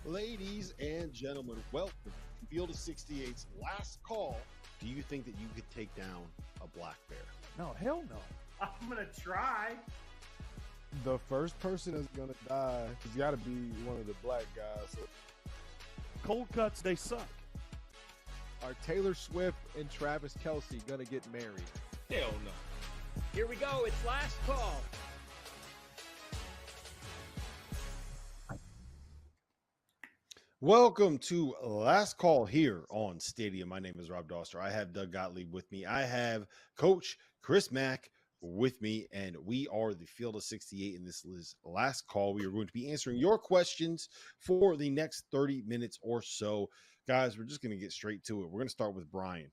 Ladies and gentlemen, welcome to Field of 68's last call. Do you think that you could take down a black bear? No, hell no. I'm going to try. The first person that's going to die has got to be one of the black guys. So. Cold cuts, they suck. Are Taylor Swift and Travis Kelce going to get married? Hell no. Here we go. It's last call. Welcome to Last Call here on Stadium. My name is Rob Doster. I have Doug Gottlieb with me. I have Coach Chris Mack with me, and we are the Field of 68, and this is Last Call. We are going to be answering your questions for the next 30 minutes or so. Guys, we're just going to get straight to it. We're going to start with Brian.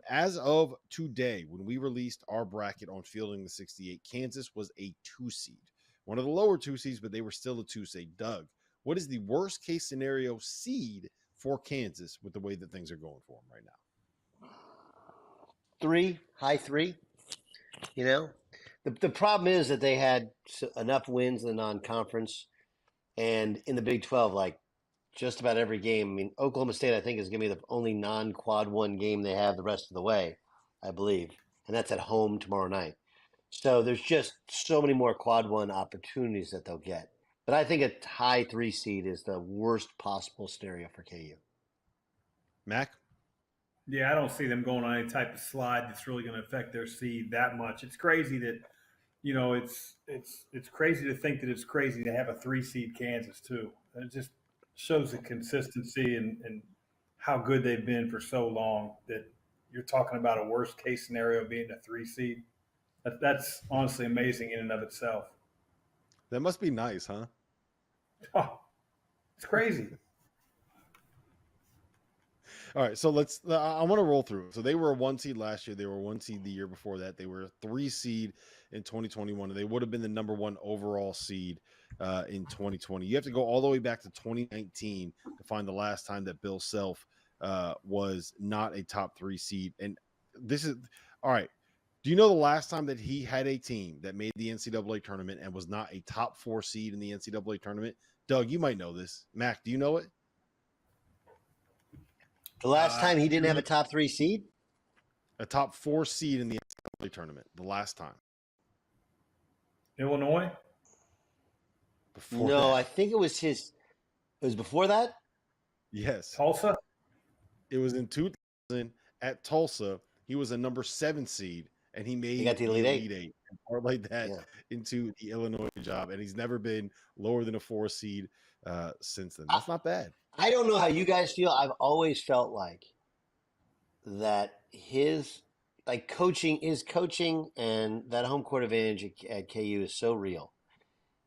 As of today, when we released our bracket on Fielding the 68, Kansas was a 2-seed. One of the lower 2 seeds, but they were still a 2-seed. Doug, what is the worst case scenario seed for Kansas with the way that things are going for them right now? 3, high 3. You know, the problem is that they had enough wins in the non-conference and in the Big 12, like just about every game. I mean, Oklahoma State, I think, is going to be the only non-quad 1 game they have the rest of the way, I believe. And that's at home tomorrow night. So there's just so many more quad 1 opportunities that they'll get. But I think a high 3 seed is the worst possible scenario for KU. Mac? Yeah, I don't see them going on any type of slide that's really going to affect their seed that much. It's crazy that, you know, it's crazy to think that it's crazy to have a 3-seed Kansas too. It just shows the consistency and how good they've been for so long that you're talking about a worst case scenario being a 3-seed. That's honestly amazing in and of itself. That must be nice, huh? Oh, it's crazy. All right, so I want to roll through. So they were a 1 seed last year. They were a 1 seed the year before that. They were a 3 seed in 2021. And they would have been the number 1 overall seed in 2020. You have to go all the way back to 2019 to find the last time that Bill Self was not a top 3 seed. And this is all right. Do you know the last time that he had a team that made the NCAA tournament and was not a top 4 seed in the NCAA tournament? Doug, you might know this. Mac, do you know it? The last time he didn't have a top 3 seed? A top 4 seed in the NCAA tournament. The last time. Illinois? Before No, that. I think it was his. It was before that? Yes. Tulsa? It was in 2000 at Tulsa. He was a number 7 seed. And he made got the Elite Eight. And parlayed that into the Illinois job. And he's never been lower than a 4 seed since then. That's not bad. I don't know how you guys feel. I've always felt like that his coaching and that home court advantage at KU is so real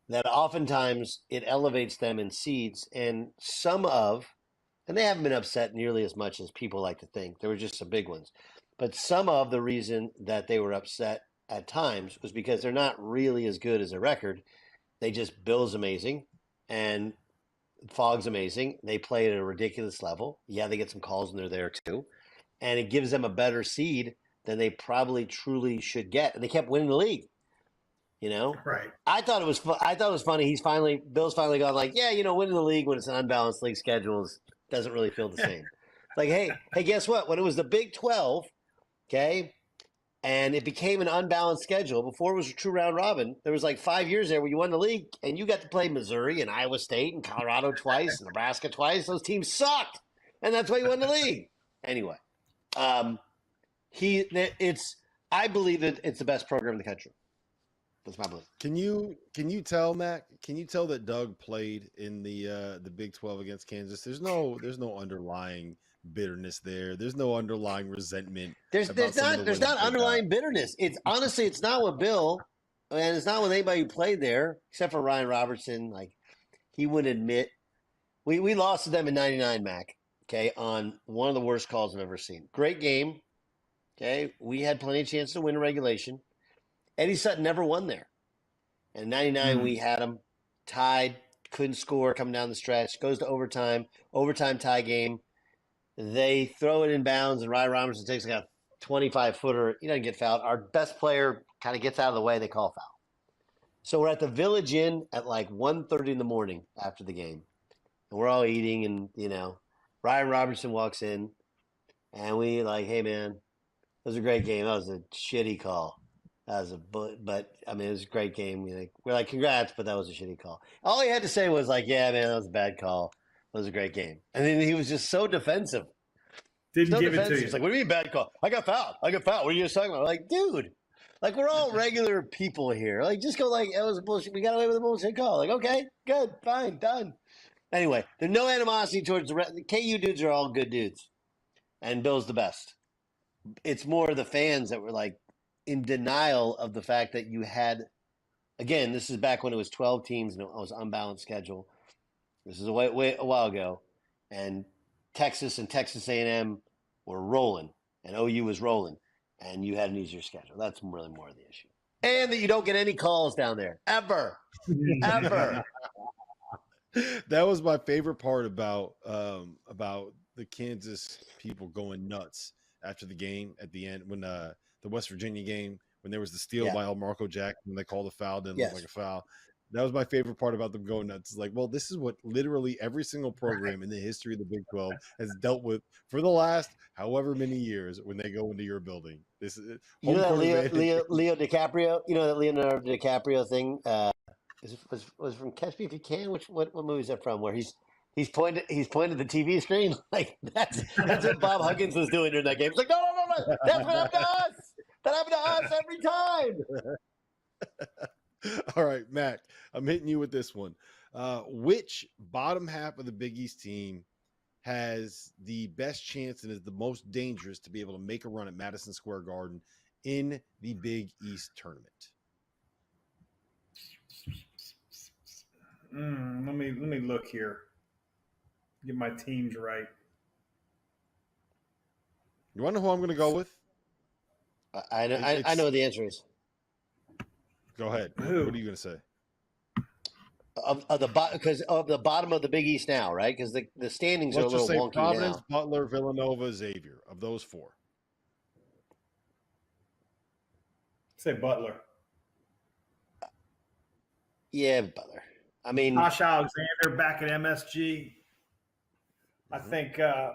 that oftentimes it elevates them in seeds. And and they haven't been upset nearly as much as people like to think. There were just some big ones. But some of the reason that they were upset at times was because they're not really as good as a record. Bill's amazing and Fogg's amazing. They play at a ridiculous level. Yeah, they get some calls when they're there too. And it gives them a better seed than they probably truly should get. And they kept winning the league. You know? Right. I thought it was funny. Bill's finally gone like, yeah, winning the league when it's an unbalanced league schedule doesn't really feel the same. Like, hey, guess what? When it was the Big 12, okay, and it became an unbalanced schedule. Before it was a true round robin, there was like 5 years there where you won the league and you got to play Missouri and Iowa State and Colorado twice and Nebraska twice. Those teams sucked, and that's why you won the league. Anyway, I believe that it's the best program in the country. That's my belief. Can you tell, Mac? Can you tell that Doug played in the Big 12 against Kansas? There's no underlying bitterness there. There's no underlying resentment. There's not underlying bitterness. It's not with Bill, and it's not with anybody who played there except for Ryan Robertson. Like, he wouldn't admit we lost to them in '99, Mac. Okay, on one of the worst calls I've ever seen. Great game. Okay, we had plenty of chance to win a regulation. Eddie Sutton never won there. And in '99, we had him tied, couldn't score coming down the stretch. Goes to overtime tie game. They throw it in bounds, and Ryan Robertson takes like a 25-footer. He doesn't get fouled. Our best player kind of gets out of the way. They call foul. So we're at the Village Inn at like 1:30 in the morning after the game. and we're all eating, and Ryan Robertson walks in, and we like, hey man, it was a great game. That was a shitty call. That was but I mean, it was a great game. We're like, congrats, but that was a shitty call. All he had to say was like, yeah, man, that was a bad call. It was a great game. And then he was just so defensive. Didn't So give it defensive. to you. He's like, what do you mean bad call? I got fouled. What are you just talking about? Like, dude, like we're all regular people here. Like, just go like, it was a bullshit. We got away with a bullshit call. Like, okay, good, fine, done. Anyway, there's no animosity towards the rest. The KU dudes are all good dudes, and Bill's the best. It's more the fans that were like in denial of the fact that you had. Again, this is back when it was 12 teams and it was unbalanced schedule. This is a while ago, and Texas and Texas A&M were rolling, and OU was rolling, and you had an easier schedule. That's really more of the issue. And that you don't get any calls down there ever. That was my favorite part about the Kansas people going nuts after the game at the end when the West Virginia game when there was the steal by Marco Jackson when they called the foul didn't look like a foul. That was my favorite part about them going nuts. It's like, well, this is what literally every single program in the history of the Big 12 has dealt with for the last however many years when they go into your building. This is Leo DiCaprio. You know that Leonardo DiCaprio thing was from Catch Me If You Can. What movie is that from? Where he's pointed the TV screen like that's what Bob Huggins was doing during that game. It's like no, that's what happened to us. That happened to us every time. All right, Mac, I'm hitting you with this one. Which bottom half of the Big East team has the best chance and is the most dangerous to be able to make a run at Madison Square Garden in the Big East tournament? Let me look here. Get my teams right. You want to know who I'm going to go with? I know what the answer is. Go ahead. Who? What are you going to say? Because of the bottom of the Big East now, right? Because the standings are a little wonky Providence, now. Butler, Villanova, Xavier. Of those four, Say Butler. Yeah, Butler. I mean, Josh Alexander back at MSG. I think I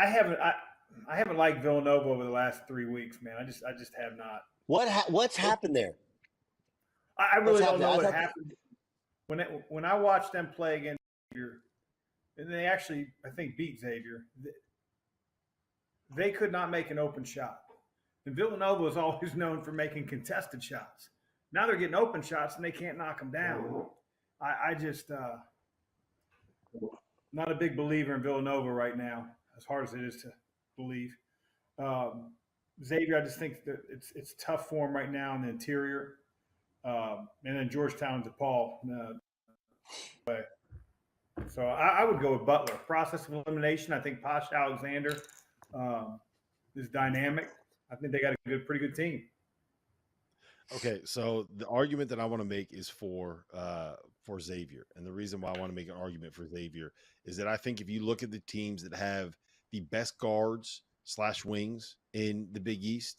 haven't liked Villanova over the last 3 weeks, man. I just have not. What's happened there? I really don't know what happened. When I watched them play against Xavier, and they actually, I think, beat Xavier, they could not make an open shot. And Villanova was always known for making contested shots. Now they're getting open shots, and they can't knock them down. I just not a big believer in Villanova right now, as hard as it is to believe. Xavier, I just think that it's tough for him right now in the interior. And then Georgetown to Paul. So I would go with Butler. Process of elimination, I think Posh Alexander is dynamic. I think they got a pretty good team. Okay, so the argument that I want to make is for Xavier, and the reason why I want to make an argument for Xavier is that I think if you look at the teams that have the best guards / wings in the Big East,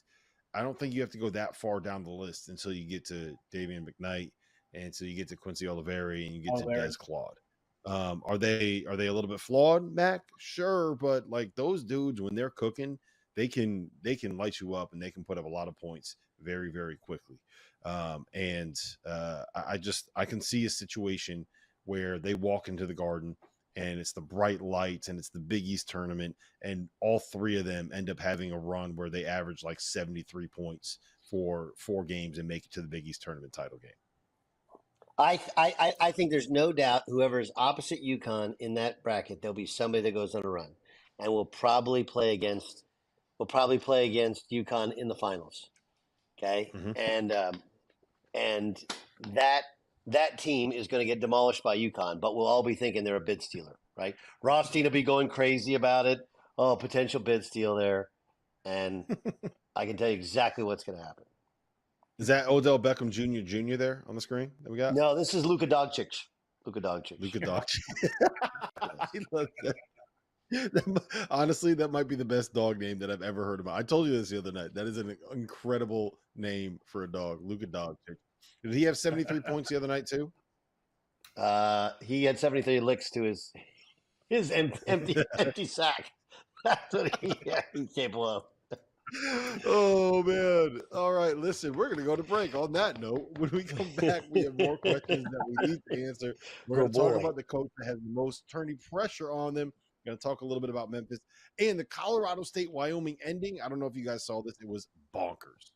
I don't think you have to go that far down the list until you get to Davian McKnight, and so you get to Quincy Oliveri, and you get to Des Claude. Are they a little bit flawed, Mac? Sure, but like those dudes, when they're cooking, they can light you up and they can put up a lot of points very, very quickly. I can see a situation where they walk into the Garden and it's the bright lights and it's the Big East tournament, and all three of them end up having a run where they average like 73 points for 4 games and make it to the Big East tournament title game. I think there's no doubt whoever is opposite UConn in that bracket, there'll be somebody that goes on a run, and we'll probably play against UConn in the finals. Okay, and that team is going to get demolished by UConn, but we'll all be thinking they're a bid stealer, right? Rothstein will be going crazy about it. Oh, potential bid steal there, and I can tell you exactly what's going to happen. Is that Odell Beckham Jr. there on the screen that we got? No, this is Luka Doncic. Luka Doncic. I love that. Honestly, that might be the best dog name that I've ever heard about. I told you this the other night. That is an incredible name for a dog, Luka Doncic. Did he have 73 points the other night too? He had 73 licks to his empty sack. That's what he's capable of. Oh man. All right, listen, we're gonna go to break. On that note, when we come back, we have more questions that we need to answer. We're gonna talk about the coach that has the most turning pressure on them. We're gonna talk a little bit about Memphis and the Colorado State Wyoming ending. I don't know if you guys saw this, it was bonkers.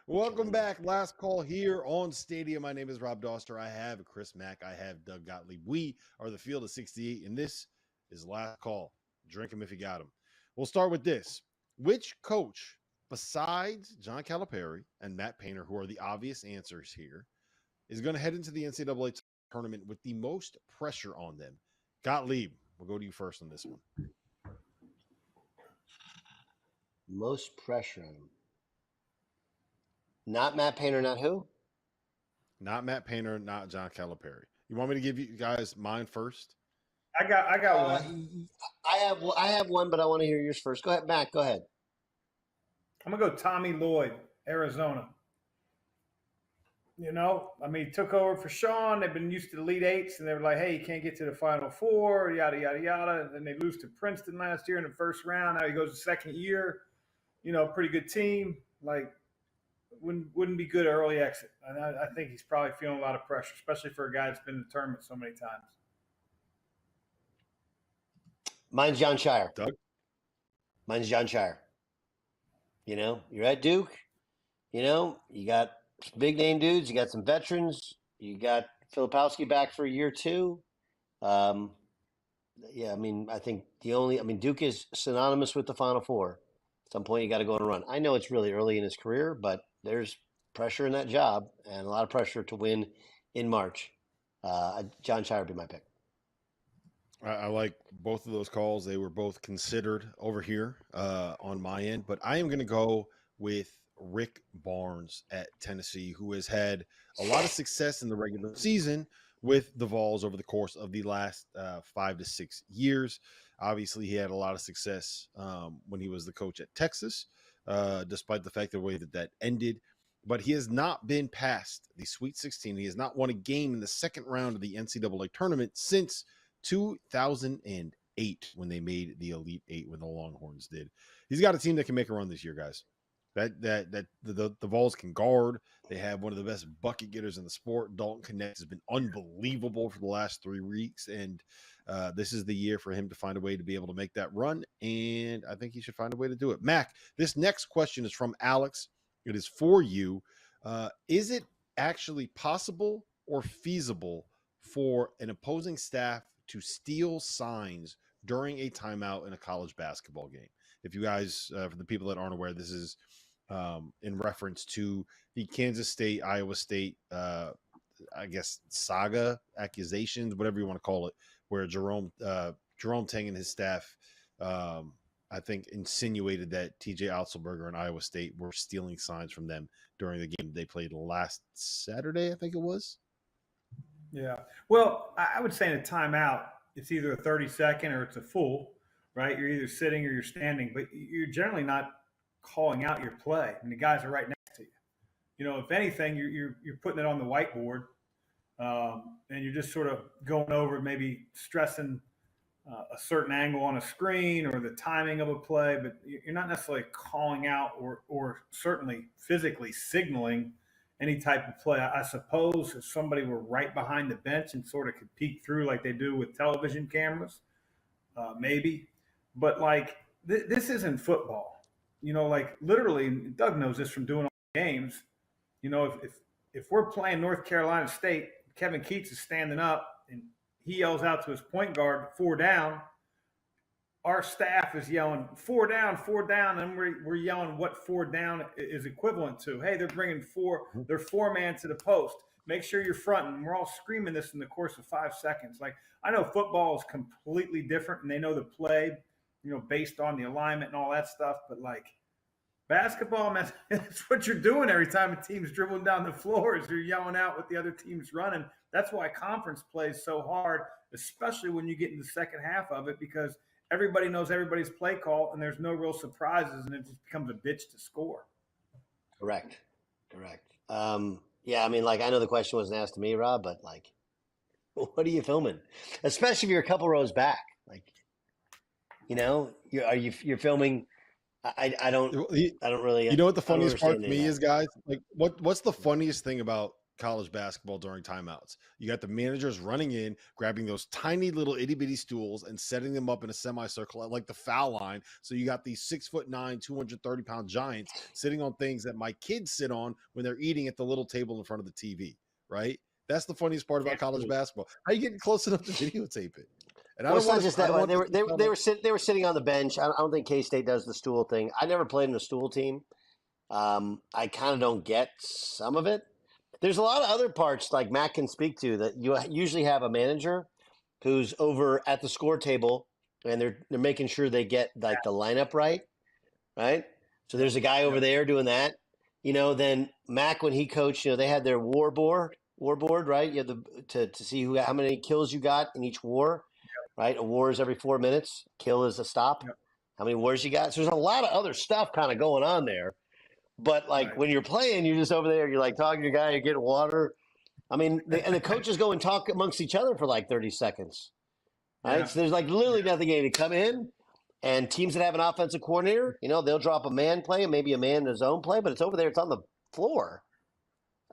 Welcome back. Last call here on Stadium. My name is Rob Doster. I have Chris Mack. I have Doug Gottlieb. We are the Field of 68, and this is last call. Drink him if you got him. We'll start with this. Which coach, besides John Calipari and Matt Painter, who are the obvious answers here, is going to head into the NCAA tournament with the most pressure on them? Gottlieb, we'll go to you first on this one. Most pressure on him. Not Matt Painter, not who? Not Matt Painter, not John Calipari. You want me to give you guys mine first? I got one. I have one, but I want to hear yours first. Go ahead, Matt. Go ahead. I'm gonna go Tommy Lloyd, Arizona. You know, I mean, he took over for Sean. They've been used to the Elite Eights, and they were like, hey, you can't get to the Final Four, yada, yada, yada. And then they lose to Princeton last year in the first round. Now he goes to second year. You know, pretty good team. Like, wouldn't be good early exit. And I think he's probably feeling a lot of pressure, especially for a guy that's been in the tournament so many times. Mine's John Shire. Doug? Mine's John Shire. You know, you're at Duke. You know, you got big name dudes. You got some veterans. You got Filipowski back for year two. Yeah, I mean, I think Duke is synonymous with the Final Four. At some point, you got to go on a run. I know it's really early in his career, but there's pressure in that job and a lot of pressure to win in March. John Shire would be my pick. I like both of those calls. They were both considered over here on my end, but I am going to go with Rick Barnes at Tennessee, who has had a lot of success in the regular season with the Vols over the course of the last 5 to 6 years. Obviously, he had a lot of success when he was the coach at Texas, despite the fact the way that ended. But he has not been past the Sweet 16. He has not won a game in the second round of the NCAA tournament since 2008 when they made the Elite Eight when the Longhorns did. He's got a team that can make a run this year, guys. The Vols can guard. They have one of the best bucket getters in the sport. Dalton Connect has been unbelievable for the last 3 weeks, and this is the year for him to find a way to be able to make that run, and I think he should find a way to do it. Mac, this next question is from Alex. It is for you. Is it actually possible or feasible for an opposing staff to steal signs during a timeout in a college basketball game? If you guys, for the people that aren't aware, this is in reference to the Kansas State, Iowa State, I guess, saga, accusations, whatever you want to call it, where Jerome Tang and his staff I think, insinuated that TJ Otzelberger and Iowa State were stealing signs from them during the game they played last Saturday, I think it was. Yeah. Well, I would say in a timeout, it's either a 30-second or it's a full, right? You're either sitting or you're standing, but you're generally not calling out your play. And the guys are right next to you. You know, if anything, you're putting it on the whiteboard, and you're just sort of going over, maybe stressing a certain angle on a screen or the timing of a play, but you're not necessarily calling out or certainly physically signaling any type of play. I suppose if somebody were right behind the bench and sort of could peek through like they do with television cameras, maybe. But like this isn't football, you know. Like literally, Doug knows this from doing all the games. You know, if we're playing North Carolina State, Kevin Keats is standing up and he yells out to his point guard, 4 down. Our staff is yelling 4 down, and we're yelling what 4 down is equivalent to. Hey, they're bringing 4, they're 4-man to the post. Make sure you're fronting. And we're all screaming this in the course of 5 seconds. Like, I know football is completely different, and they know the play, you know, based on the alignment and all that stuff. But like basketball, man, that's what you're doing every time a team's dribbling down the floor is you're yelling out what the other team's running. That's why conference plays so hard, especially when you get in the second half of it, because everybody knows everybody's play call and there's no real surprises, and it just becomes a bitch to score. Correct. Yeah, I mean, like, I know the question wasn't asked to me, Rob, but like, what are you filming? Especially if you're a couple rows back. Like, you know, you're filming. I don't really. You know what the funniest part to me is, guys? Like, what's the funniest thing about college basketball during timeouts? You got the managers running in, grabbing those tiny little itty bitty stools and setting them up in a semicircle at like the foul line. So you got these 6'9", 230-pound giants sitting on things that my kids sit on when they're eating at the little table in front of the TV. Right? That's the funniest part about college basketball. How are you getting close enough to videotape it? And well, it's not just that way. They were sitting on the bench. I don't think K-State does the stool thing. I never played in a stool team. I kind of don't get some of it. There's a lot of other parts like Matt can speak to that you usually have a manager who's over at the score table and they're making sure they get like the lineup right. So there's a guy over there doing that. You know, then Mac, when he coached, you know, they had their war board, right? You have to see how many kills you got in each war. Right, a war is every 4 minutes. Kill is a stop. Yep. How many wars you got? So there's a lot of other stuff kind of going on there. But like when you're playing, you're just over there. You're like talking to your guy. You're getting water. I mean, and the coaches go and talk amongst each other for like 30 seconds. Right. Yeah. So there's like literally nothing to come in. And teams that have an offensive coordinator, you know, they'll drop a man play and maybe a man in his own play, but it's over there. It's on the floor.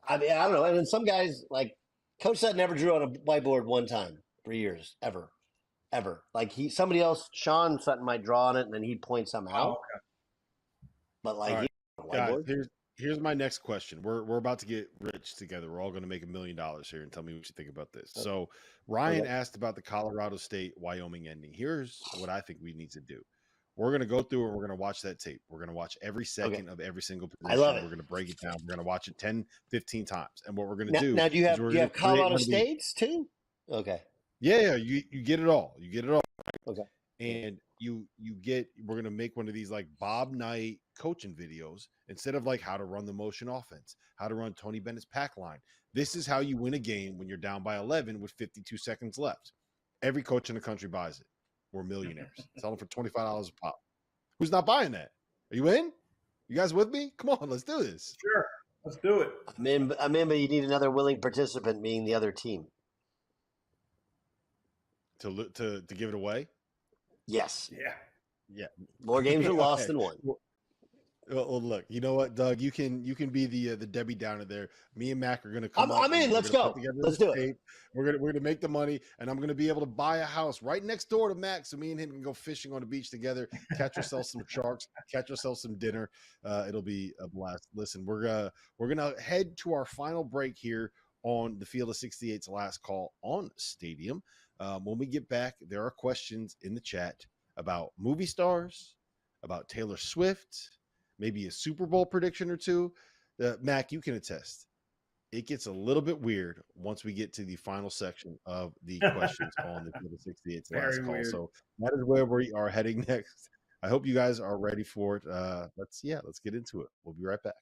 I mean, I don't know. And then some guys like Coach Sutton never drew on a whiteboard one time for years ever. Like somebody else, Sean Sutton might draw on it and then he'd point something out. Okay. But like, guys, here's my next question. We're about to get rich together. We're all going to make $1 million here, and tell me what you think about this. Okay. So Ryan asked about the Colorado State Wyoming ending. Here's what I think we need to do. We're going to go through and we're going to watch that tape. We're going to watch every second of every single position. I love it. We're going to break it down. We're going to watch it 10, 15 times. And what we're going to do now, do you have Colorado States too? Okay. Yeah, you get it all. You get it all. Okay. And we're going to make one of these like Bob Knight coaching videos instead of like how to run the motion offense, how to run Tony Bennett's pack line. This is how you win a game when you're down by 11 with 52 seconds left. Every coach in the country buys it. We're millionaires. Sell them for $25 a pop. Who's not buying that? Are you in? You guys with me? Come on, let's do this. Sure. Let's do it. I'm in, but you need another willing participant, meaning the other team. To give it away? Yes. Yeah. More games are lost than one. Well, look, you know what, Doug? You can be the Debbie Downer there. Me and Mac are going to come. I'm in. Let's go. Let's do it. We're gonna make the money, and I'm going to be able to buy a house right next door to Mac, so me and him can go fishing on the beach together, catch ourselves some sharks, catch ourselves some dinner. It'll be a blast. Listen, we're gonna head to our final break here on the Field of 68's last call on Stadium. When we get back, there are questions in the chat about movie stars, about Taylor Swift. Maybe a Super Bowl prediction or two. Mac, you can attest. It gets a little bit weird once we get to the final section of the questions on the 68's last call. So that is where we are heading next. I hope you guys are ready for it. Let's get into it. We'll be right back.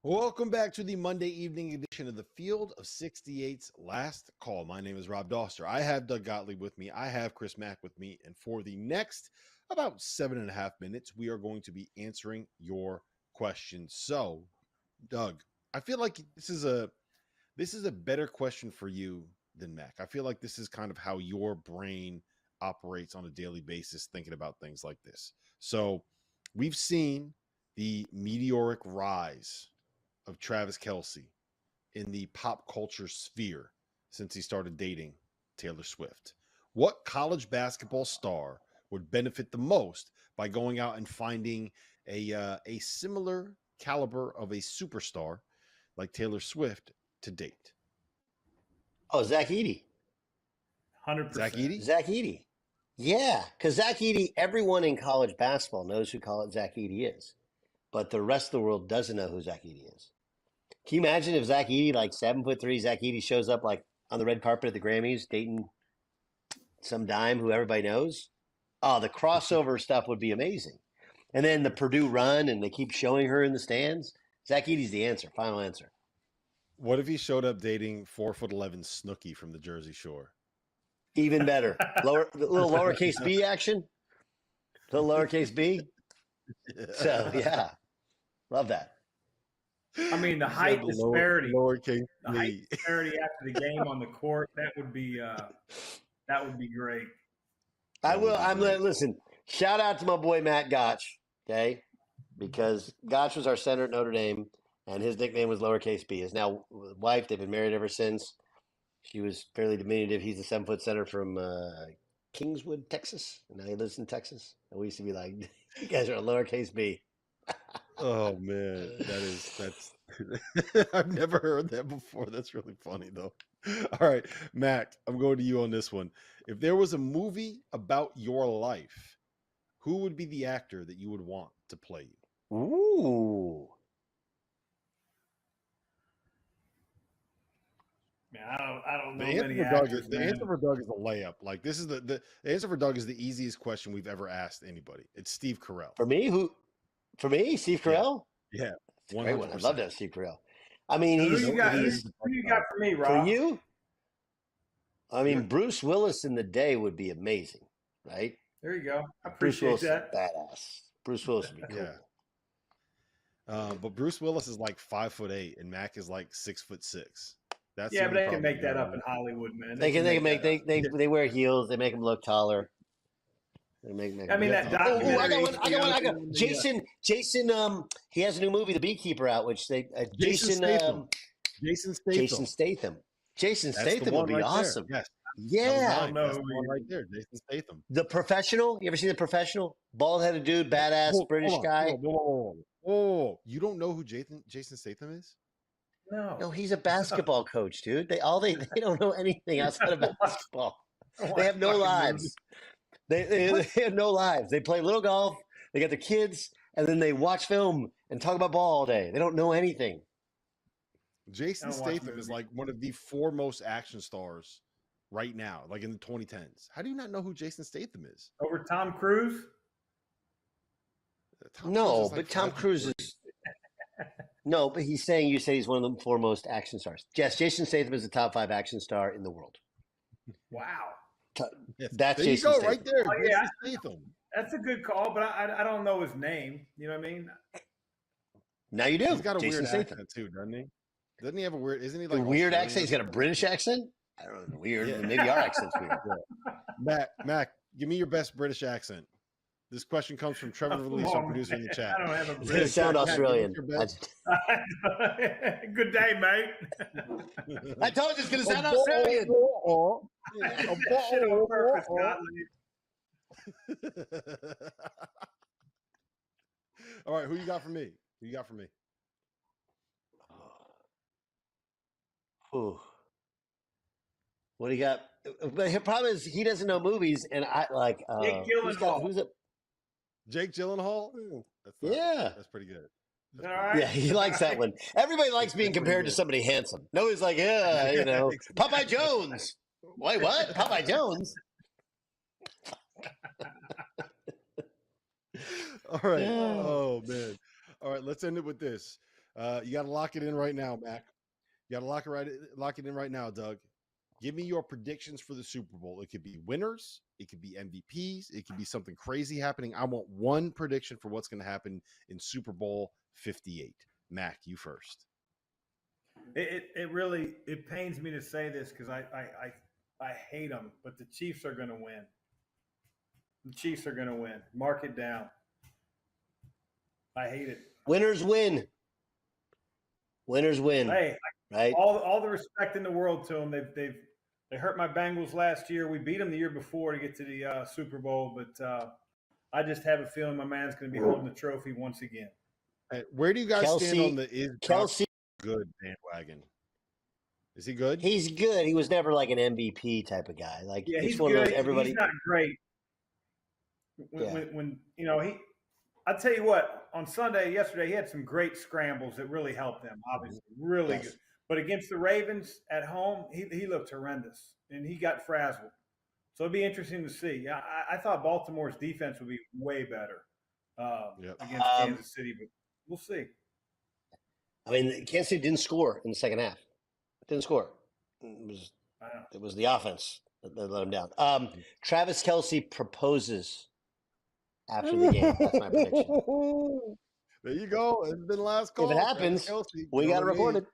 Welcome back to the Monday evening edition of the Field of 68's Last Call. My name is Rob Doster. I have Doug Gottlieb with me. I have Chris Mack with me. And for the next about 7.5 minutes, we are going to be answering your questions. So, Doug, I feel like this is a better question for you than Mac. I feel like this is kind of how your brain operates on a daily basis, thinking about things like this. So, we've seen the meteoric rise of Travis Kelce in the pop culture sphere since he started dating Taylor Swift. What college basketball star would benefit the most by going out and finding a similar caliber of a superstar like Taylor Swift to date? Oh, Zach Edey. 100%. Zach Edey? Zach Edey. Yeah, because Zach Edey, everyone in college basketball knows who Zach Edey is, but the rest of the world doesn't know who Zach Edey is. Can you imagine if Zach Edey, like 7'3", Zach Edey shows up like on the red carpet at the Grammys, dating some dime who everybody knows? Oh, the crossover stuff would be amazing. And then the Purdue run, and they keep showing her in the stands. Zach Edey's the answer, final answer. What if he showed up dating 4'11" Snooki from the Jersey Shore? Even better. Little lowercase b action. Little lowercase b. So, yeah. Love that. I mean, the height disparity, Lowercase the height disparity after the game on the court, that would be great. I will. Listen. Shout out to my boy Matt Gotch, okay? Because Gotch was our center at Notre Dame, and his nickname was lowercase b. His now wife, they've been married ever since. She was fairly diminutive. He's a 7-foot center from Kingswood, Texas, and now he lives in Texas. And we used to be like, "You guys are a lowercase b." Oh man, that's I've never heard that before. That's really funny though. All right, Mac, I'm going to you on this one. If there was a movie about your life, who would be the actor that you would want to play you? Ooh. Man, I don't know The many answer, for Doug, actors. the answer for Doug is a layup. Like this is the answer for Doug is the easiest question we've ever asked anybody. It's Steve Carell. For me, Steve Carell? Yeah. It's a great one. I'd 100%. love to have Steve Carell. I mean, Who you got for me, Rob? for you? I mean, Bruce Willis in the day would be amazing, right? There you go. I Bruce appreciate Willis that. is badass. Bruce Willis would be cool. Yeah. But Bruce Willis is like 5'8", and Mac is like 6'6". That's Yeah, the but only they can problem make that there. up in Hollywood, man. They wear heels. They make them look taller. They make I mean, that documentary. I got one. Jason. He has a new movie, The Beekeeper, out. Which Jason Statham. Jason Statham. Jason That's the Statham one would be right there. awesome. Yes. Yeah. I don't know That's who the one right there. Jason Statham. The Professional. You ever seen The Professional? Bald-headed dude, badass British guy. Whoa. You don't know who Jason Statham is? No, he's a basketball coach, dude. They don't know anything outside of basketball. They have no Fucking lives. They have no lives. They play little golf. They got their kids, and then they watch film and talk about ball all day. They don't know anything. Jason I don't watch Statham is movies. like one of the foremost action stars right now, like in the 2010s. How do you not know who Jason Statham is? Over Tom Cruise? Tom No, Cruise is like but Tom 5 Cruise is. No, but he's saying you say he's one of the foremost action stars. Yes, Jason Statham is the top 5 action star in the world. Wow. Yes. That's there you Jason go, Statham. right there. Oh, yeah. Jason Statham. That's a good call, but I don't know his name. You know what I mean? Now you do. He's got a Jason weird Statham. accent too, doesn't he? Doesn't he have a weird? Isn't he A like weird Australian accent. He's got a or British accent. I don't know. Weird. Yeah. Maybe our accent's weird. something? Mac, give me your best British accent. This question comes from Trevor Release, our producer in the chat. I don't have a It's gonna sound Mac, give us Australian. your best. Good day, mate. I told you it's gonna sound Australian. Shit on purpose, Gottlieb. All right, who you got for me? Who you got for me? Ooh. What do you got? But the problem is he doesn't know movies, and I like. Jake Gyllenhaal. Who's it? Jake Gyllenhaal? Yeah. That's pretty good. Is that all right? Yeah, he likes that one. Everybody likes being compared to somebody handsome. Nobody's like, yeah, you know, Popeye Jones. Wait, what? Popeye Jones? All right. Yeah. Oh man. All right. Let's end it with this. You got to lock it in right now, Mac. You got to lock it in right now, Doug. Give me your predictions for the Super Bowl. It could be winners. It could be MVPs. It could be something crazy happening. I want one prediction for what's going to happen in Super Bowl 58. Mac, you first. It really pains me to say this because I hate them, but the Chiefs are going to win. The Chiefs are going to win. Mark it down. I hate it. Winners win. Winners win. Hey, right? all the respect in the world to them. They hurt my Bengals last year. We beat them the year before to get to the Super Bowl, but I just have a feeling my man's going to be holding the trophy once again. Hey, where do you guys stand on the is Kelsey good bandwagon? Is he good? He's good. He was never like an MVP type of guy. Like Yeah, he's he's one good. of those everybody. He's not great. When you know I'll tell you what. On yesterday, he had some great scrambles that really helped them. Obviously, really good. But against the Ravens at home, he looked horrendous and he got frazzled. So it'd be interesting to see. I thought Baltimore's defense would be way better against Kansas City, but we'll see. I mean, Kansas City didn't score in the second half. Didn't score. It was the offense that let him down. Travis Kelce proposes after the game. That's my prediction. There you go. It's been last call. If it happens, Kelsey, we got to go to report me. it.